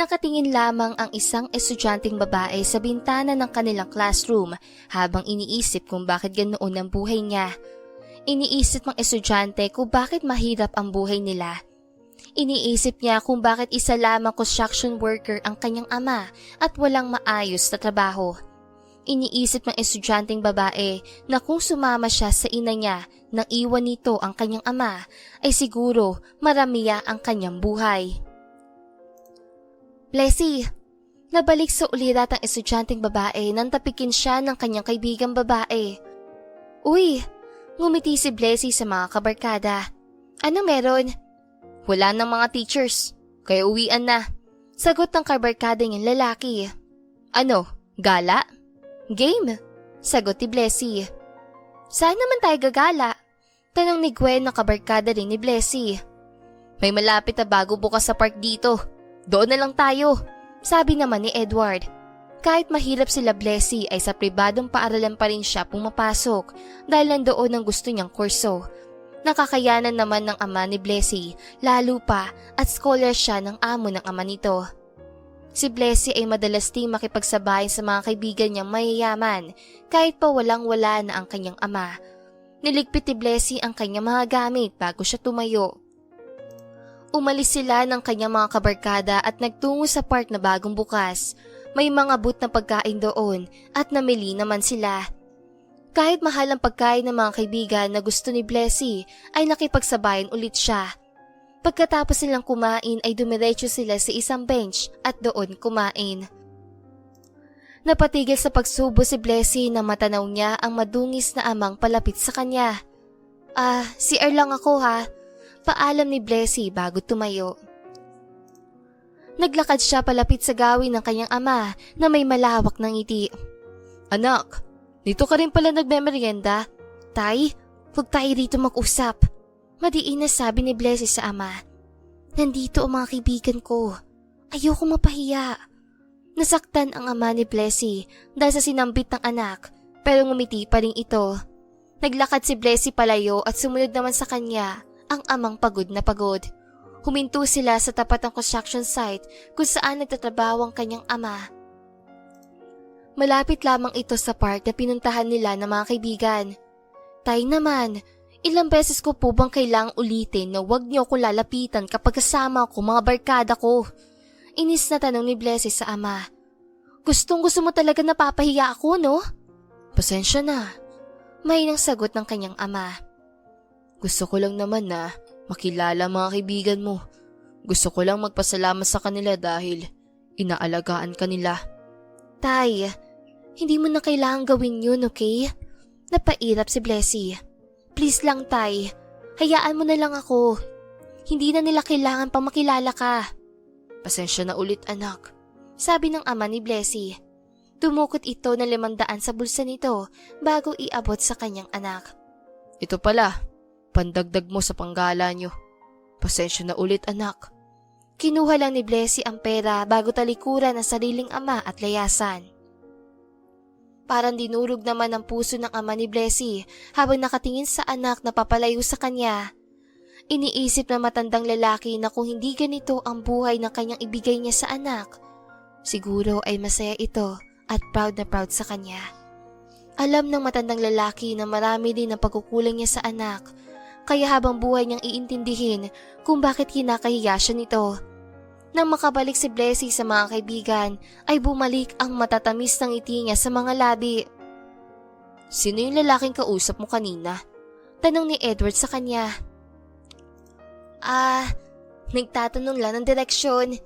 Nakatingin lamang ang isang estudyanteng babae sa bintana ng kanilang classroom habang iniisip kung bakit ganoon ang buhay niya. Iniisip ng estudyante kung bakit mahirap ang buhay nila. Iniisip niya kung bakit isa lamang construction worker ang kanyang ama at walang maayos na trabaho. Iniisip ng estudyanteng babae na kung sumama siya sa ina niya nang iwan nito ang kanyang ama ay siguro maramiya ang kanyang buhay. Blessy, nabalik sa ulirat ang estudyanteng babae nang tapikin siya ng kanyang kaibigang babae. Uy, ngumiti si Blessy sa mga kabarkada. Ano meron? Wala ng mga teachers, kaya uwian na. Sagot ng kabarkada niyang lalaki. Ano, gala? Game, sagot ni Blessy. Saan naman tayo gagala? Tanong ni Gwen na kabarkada rin ni Blessy. May malapit na bago bukas sa park dito. Doon na lang tayo, sabi naman ni Edward. Kahit mahirap sila Blessy ay sa pribadong paaralan pa rin siya pumapasok dahil nandoon ang gusto niyang kurso. Nakakayanan naman ng ama ni Blessy, lalo pa at scholar siya ng amo ng ama nito. Si Blessy ay madalas ding makipagsabay sa mga kaibigan niyang mayayaman kahit pa walang-wala na ang kanyang ama. Niligpit ni Blessy ang kanyang mga gamit bago siya tumayo. Umalis sila ng kanyang mga kabarkada at nagtungo sa park na bagong bukas. May mga booth na pagkain doon at namili naman sila. Kahit mahal ang pagkain ng mga kaibigan na gusto ni Blessy ay nakipagsabayan ulit siya. Pagkatapos silang kumain ay dumiretso sila sa isang bench at doon kumain. Napatigil sa pagsubo si Blessy na matanaw niya ang madungis na amang palapit sa kanya. Si lang ako ha. Paalam ni Blessy bago tumayo. Naglakad siya palapit sa gawin ng kanyang ama na may malawak na ngiti. Anak, dito ka rin pala nagmemeryenda. Tay, huwag tayo rito mag-usap. Madiin na sabi ni Blessy sa ama. Nandito ang mga kaibigan ko. Ayoko mapahiya. Nasaktan ang ama ni Blessy dahil sa sinambit ng anak pero ngumiti pa rin ito. Naglakad si Blessy palayo at sumunod naman sa kanya ang amang pagod na pagod. Huminto sila sa tapat ng construction site kung saan nagtatrabaho ang kanyang ama. Malapit lamang ito sa park na pinuntahan nila ng mga kaibigan. Tay naman, ilang beses ko po bang kailangang ulitin na huwag niyo ko lalapitan kapag kasama ko mga barkada ko? Inis na tanong ni Blessy sa ama. Gustong gusto mo talaga napapahiya ako, no? Pasensya na. Mahinang sagot ng kanyang ama. Gusto ko lang naman na makilala mga kaibigan mo. Gusto ko lang magpasalamat sa kanila dahil inaalagaan ka nila. Tay, hindi mo na kailangang gawin yun, okay? Napairap si Blessy. Please lang, Tay. Hayaan mo na lang ako. Hindi na nila kailangan pang makilala ka. Pasensya na ulit, anak. Sabi ng ama ni Blessy. Tumukot ito ng 500 sa bulsa nito bago iabot sa kanyang anak. Ito pala. Pandagdag mo sa panggala nyo. Pasensya na ulit, anak. Kinuha lang ni Blessy ang pera bago talikuran ang sariling ama at layasan. Parang dinurog naman ang puso ng ama ni Blessy habang nakatingin sa anak na papalayo sa kanya. Iniisip ng matandang lalaki na kung hindi ganito ang buhay na kanyang ibigay niya sa anak, siguro ay masaya ito at proud na proud sa kanya. Alam ng matandang lalaki na marami din ang pagkukulang niya sa anak. Kaya habang buhay niyang iintindihin kung bakit kinakahiya siya nito. Nang makabalik si Blessy sa mga kaibigan, ay bumalik ang matatamis ng ngiti niya sa mga labi. Sino yung lalaking kausap mo kanina? Tanong ni Edward sa kanya. Nagtatanong lang ng direksyon.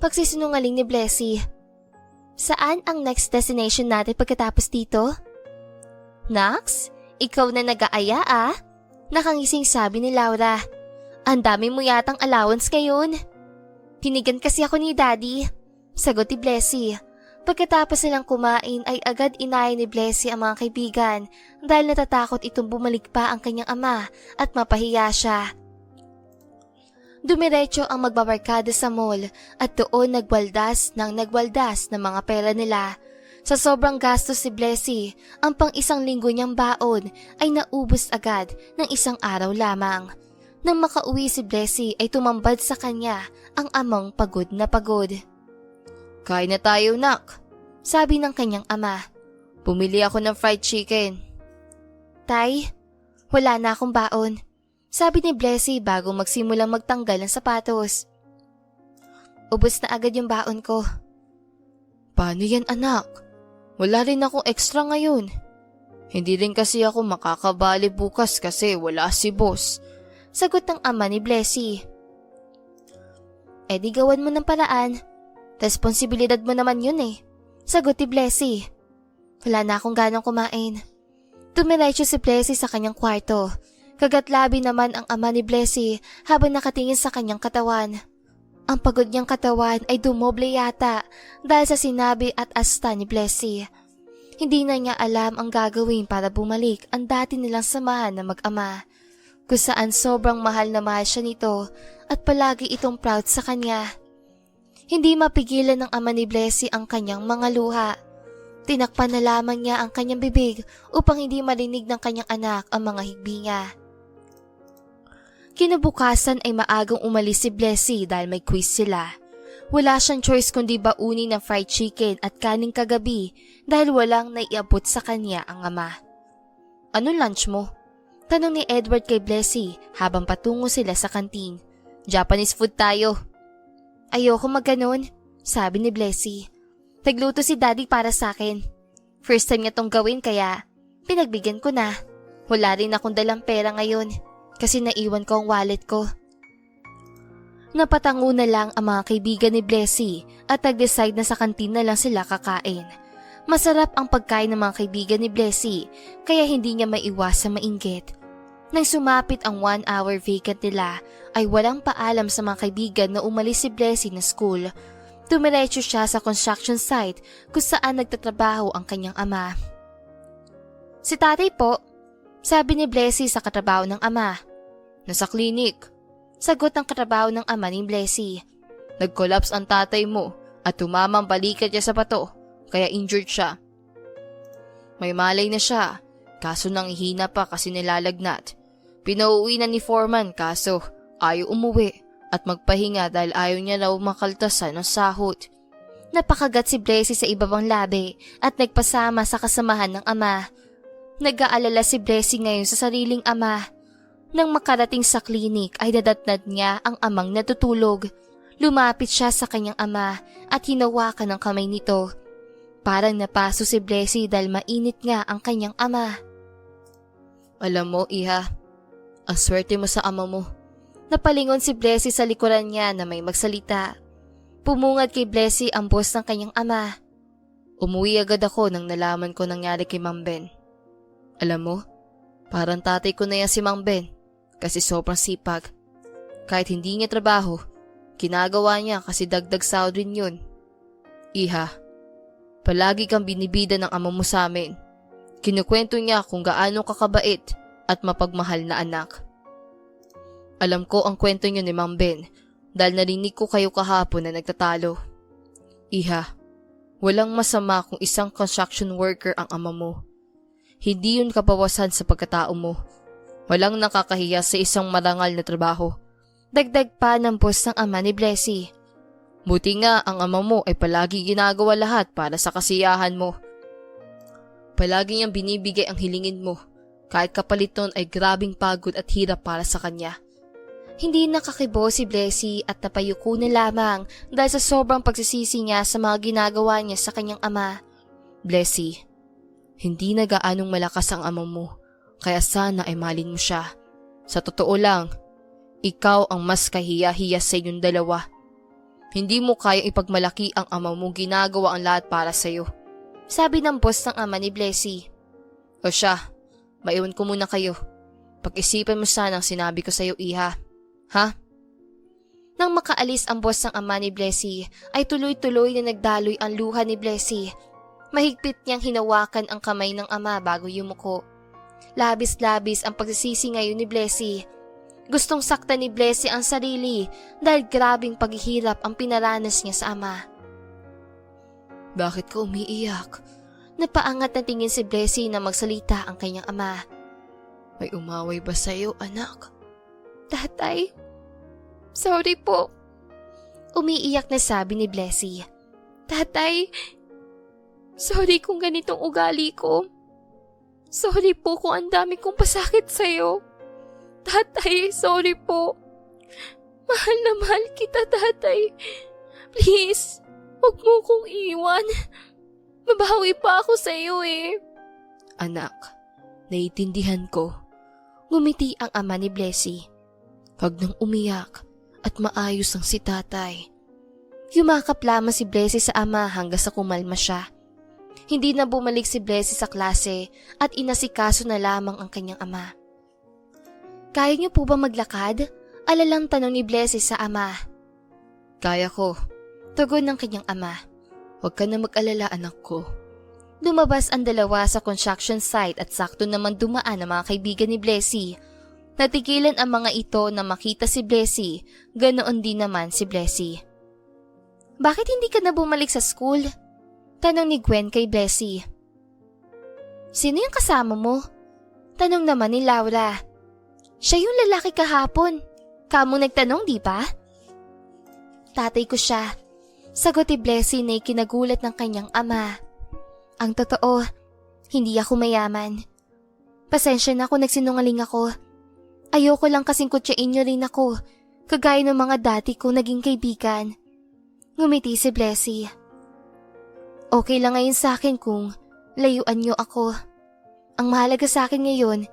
Pagsisinungaling ni Blessy. Saan ang next destination natin pagkatapos dito? Nax, ikaw na nag-aaya Nakangising sabi ni Laura. Ang dami mo yatang allowance ngayon. Tinigan kasi ako ni Daddy. Sagot ni Blessy. Pagkatapos nilang kumain ay agad inaya ni Blessy ang mga kaibigan dahil natatakot itong bumalik pa ang kanyang ama at mapahiya siya. Dumiretso ang magbabarkada sa mall at doon nagwaldas ng mga pera nila. Sa sobrang gastos si Blessy, ang pang-1 linggo niyang baon ay naubos agad ng 1 araw lamang. Nang makauwi si Blessy ay tumambad sa kanya ang amang pagod na pagod. Kain na tayo, nak, sabi ng kanyang ama. Bumili ako ng fried chicken. Tay, wala na akong baon, sabi ni Blessy bago magsimulang magtanggal ng sapatos. Ubos na agad yung baon ko. Paano yan, anak? Wala rin akong extra ngayon. Hindi rin kasi ako makakabali bukas kasi wala si boss, sagot ng ama ni Blessy. Di gawan mo ng paraan. Responsibilidad mo naman yun sagot ni Blessy. Wala na akong ganang kumain. Tumiretso si Blessy sa kanyang kwarto. Kagatlabi naman ang ama ni Blessy habang nakatingin sa kanyang katawan. Ang pagod niyang katawan ay dumoble yata dahil sa sinabi at asta ni Blessy. Hindi na niya alam ang gagawin para bumalik ang dati nilang samahan na mag-ama, kung saan sobrang mahal na mahal siya nito at palagi itong proud sa kanya. Hindi mapigilan ng ama ni Blessy ang kanyang mga luha. Tinakpan na lamang niya ang kanyang bibig upang hindi marinig ng kanyang anak ang mga higbi niya. Kinabukasan ay maagang umalis si Blessy dahil may quiz sila. Wala siyang choice kundi baunin ng fried chicken at kaning kagabi dahil walang naiabot sa kanya ang ama. Anong lunch mo? Tanong ni Edward kay Blessy habang patungo sila sa kantin. Japanese food tayo. Ayoko magganon, sabi ni Blessy. Nagluto si daddy para sa akin. First time niya tong gawin kaya pinagbigyan ko na. Wala rin akong dalang pera ngayon kasi naiwan ko ang wallet ko. Napatango na lang ang mga kaibigan ni Blessy at nag-decide na sa kantin na lang sila kakain. Masarap ang pagkain ng mga kaibigan ni Blessy kaya hindi niya maiwasang mainggit. Nang sumapit ang 1 hour vacant nila ay walang paalam sa mga kaibigan na umalis si Blessy na school. Tumiretso siya sa construction site kung saan nagtatrabaho ang kanyang ama. Si tatay po, sabi ni Blessy sa katrabaho ng ama. Nasa klinik, sagot ng katrabaho ng ama ni Blessy. Nag-collapse ang tatay mo at tumamang balikat niya sa bato, kaya injured siya. May malay na siya, kaso nang hihina pa kasi nilalagnat. Pinauwi na ni Foreman kaso ayaw umuwi at magpahinga dahil ayaw niya raw makaltasan ng sahod. Napakagat si Blessy sa ibabang labi at nagpasama sa kasamahan ng ama. Nag-aalala si Blessy ngayon sa sariling ama. Nang makarating sa klinik ay dadatnad niya ang amang natutulog. Lumapit siya sa kanyang ama at hinawakan ang kamay nito. Parang napaso si Blessy dahil mainit nga ang kanyang ama. Alam mo, iha, ang swerte mo sa ama mo. Napalingon si Blessy sa likuran niya na may magsalita. Pumungad kay Blessy ang boss ng kanyang ama. Umuwi agad ako nang nalaman ko nangyari kay Mang Ben. Alam mo, parang tatay ko na yan si Mang Ben kasi sobrang sipag. Kahit hindi niya trabaho, ginagawa niya kasi dagdag sahod rin yun. Iha, palagi kang binibida ng ama mo sa amin. Kinukwento niya kung gaano kakabait at mapagmahal na anak. Alam ko ang kwento niyo ni Mang Ben dahil narinig ko kayo kahapon na nagtatalo. Iha, walang masama kung isang construction worker ang ama mo. Hindi yun kabawasan sa pagkatao mo. Walang nakakahiya sa isang marangal na trabaho. Dagdag pa ng boss ng ama ni Blessy. Buti nga ang ama mo ay palagi ginagawa lahat para sa kasiyahan mo. Palagi niyang binibigay ang hilingin mo, kahit kapalit nun ay grabing pagod at hirap para sa kanya. Hindi nakakibo si Blessy at napayuko na lamang dahil sa sobrang pagsisisi niya sa mga ginagawa niya sa kanyang ama. Blessy, hindi na gaanong malakas ang ama mo, kaya sana ay malin mo siya. Sa totoo lang, ikaw ang mas kahiya-hiya sa inyong dalawa. Hindi mo kayang ipagmalaki ang ama mong ginagawa ang lahat para sa'yo. Sabi ng boss ng ama ni Blessy. O siya, maiwan ko muna kayo. Pag-isipan mo sana ang sinabi ko sa'yo, iha. Ha? Nang makaalis ang boss ng ama ni Blessy, ay tuloy-tuloy na nagdaloy ang luha ni Blessy. Mahigpit niyang hinawakan ang kamay ng ama bago yumuko. Labis-labis ang pagsisisi ngayon ni Blessy. Gustong sakta ni Blessy ang sarili dahil grabing paghihirap ang pinaranas niya sa ama. Bakit ka umiiyak? Napaangat na tingin si Blessy na magsalita ang kanyang ama. May umaway ba sa'yo, anak? Tatay, sorry po. Umiiyak na sabi ni Blessy. Tatay, sorry kung ganitong ugali ko. Sorry po kung ang dami kong pasakit sa'yo. Tatay, sorry po. Mahal na mahal kita, tatay. Please, huwag mo kong iwan. Mabawi pa ako sa'yo eh. Anak, naiintindihan ko. Ngumiti ang ama ni Blessy. Huwag nang umiyak at maayos ang si tatay. Yumakap lamang si Blessy sa ama hanggang sa kumalma siya. Hindi na bumalik si Blessy sa klase at inasikaso na lamang ang kanyang ama. Kaya niyo po ba maglakad? Alalang tanong ni Blessy sa ama. Kaya ko, tugon ng kanyang ama. Huwag ka na mag-alala, anak ko. Lumabas ang dalawa sa construction site at sakto naman dumaan ang mga kaibigan ni Blessy. Natigilan ang mga ito na makita si Blessy, ganoon din naman si Blessy. Bakit hindi ka na bumalik sa school? Tanong ni Gwen kay Blessy. Sino yung kasama mo? Tanong naman ni Laura. Siya yung lalaki kahapon. Kamong nagtanong, di ba? Tatay ko siya. Sagot ni Blessy na ikinagulat ng kanyang ama. Ang totoo, hindi ako mayaman. Pasensya na kung nagsinungaling ako. Ayoko lang kasing kutsain niyo rin ako, kagaya ng mga dati ko naging kaibigan. Ngumiti si Blessy. Okay lang ngayon sa akin kung layuan niyo ako. Ang mahalaga sa akin ngayon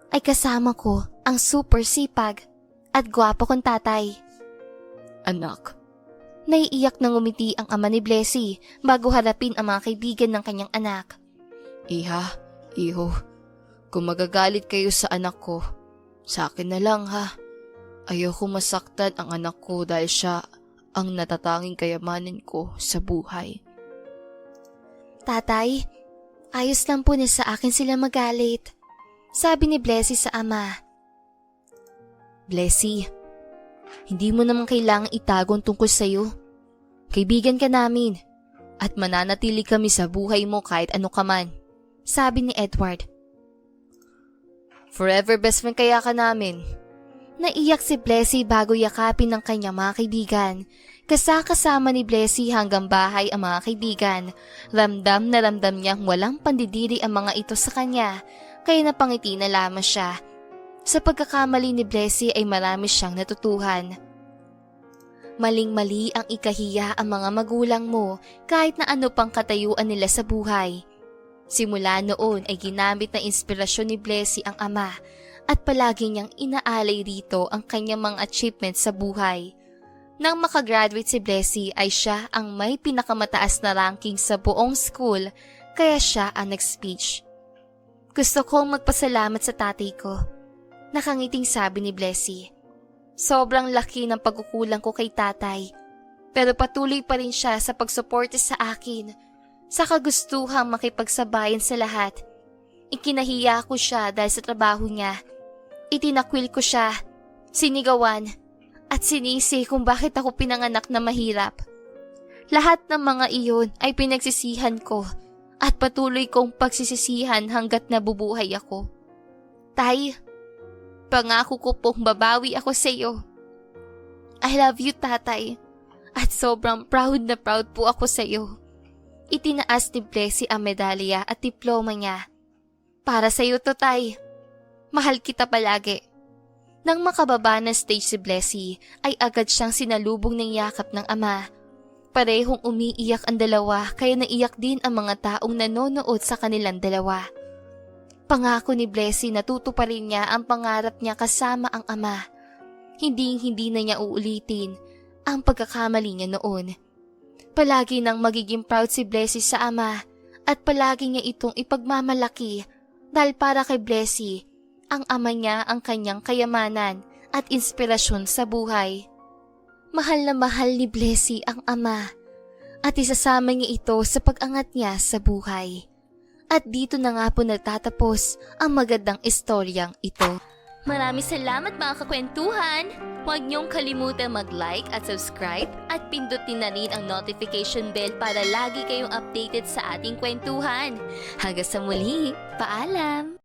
ay kasama ko ang super sipag at gwapo kong tatay. Anak. Naiiyak na ngumiti ang ama ni Blessy bago harapin ang mga kaibigan ng kanyang anak. Iha, iho, kung magagalit kayo sa anak ko, sa akin na lang ha. Ayoko masaktan ang anak ko dahil siya ang natatanging kayamanan ko sa buhay. Tatay, ayos lang po na sa akin sila magalit. Sabi ni Blessy sa ama. Blessy, hindi mo naman kailangang itago ang tungkol sa'yo. Kaibigan ka namin at mananatili kami sa buhay mo kahit ano ka man. Sabi ni Edward. Forever best friend kaya ka namin. Naiyak si Blessy bago yakapin ng kanyang mga kaibigan. Kasama ni Blessy hanggang bahay ang mga kaibigan. Ramdam na ramdam niyang walang pandidiri ang mga ito sa kanya, kaya napangiti na lamang siya. Sa pagkakamali ni Blessy ay marami siyang natutuhan. Maling-mali ang ikahiya ang mga magulang mo kahit na ano pang katayuan nila sa buhay. Simula noon ay ginamit na inspirasyon ni Blessy ang ama at palagi niyang inaalay rito ang kanyang mga achievements sa buhay. Nang makagraduate si Blessy ay siya ang may pinakamataas na ranking sa buong school kaya siya ang nag-speech. Gusto kong magpasalamat sa tatay ko. Nakangiting sabi ni Blessy. Sobrang laki ng pagkukulang ko kay tatay, pero patuloy pa rin siya sa pagsuporta sa akin, sa kagustuhang makipagsabayan sa lahat. Ikinahiya ko siya dahil sa trabaho niya. Itinakwil ko siya, sinigawan, at sinisi kung bakit ako pinanganak na mahirap. Lahat ng mga iyon ay pinagsisihan ko at patuloy kong pagsisisihan hanggat nabubuhay ako. Tay, pangako ko pong babawi ako sa iyo. I love you, tatay, at sobrang proud na proud po ako sa iyo. Itinaas ni Blessy ang medalya at diploma niya. Para sa iyo to, tay. Mahal kita palagi. Nang makababa ng stage si Blessy, ay agad siyang sinalubong ng yakap ng ama. Parehong umiiyak ang dalawa kaya naiyak din ang mga taong nanonood sa kanilang dalawa. Pangako ni Blessy na tutuparin niya ang pangarap niya kasama ang ama. Hindi na niya uulitin ang pagkakamali niya noon. Palagi nang magiging proud si Blessy sa ama at palagi niya itong ipagmamalaki dahil para kay Blessy, ang ama niya ang kanyang kayamanan at inspirasyon sa buhay. Mahal na mahal ni Blessy ang ama at isasama niya ito sa pag-angat niya sa buhay. At dito na nga po nagtatapos ang magandang istoryang ito. Maraming salamat mga kakwentuhan! Huwag niyong kalimutan mag-like at subscribe at pindutin na rin ang notification bell para lagi kayong updated sa ating kwentuhan. Hanggang sa muli, paalam!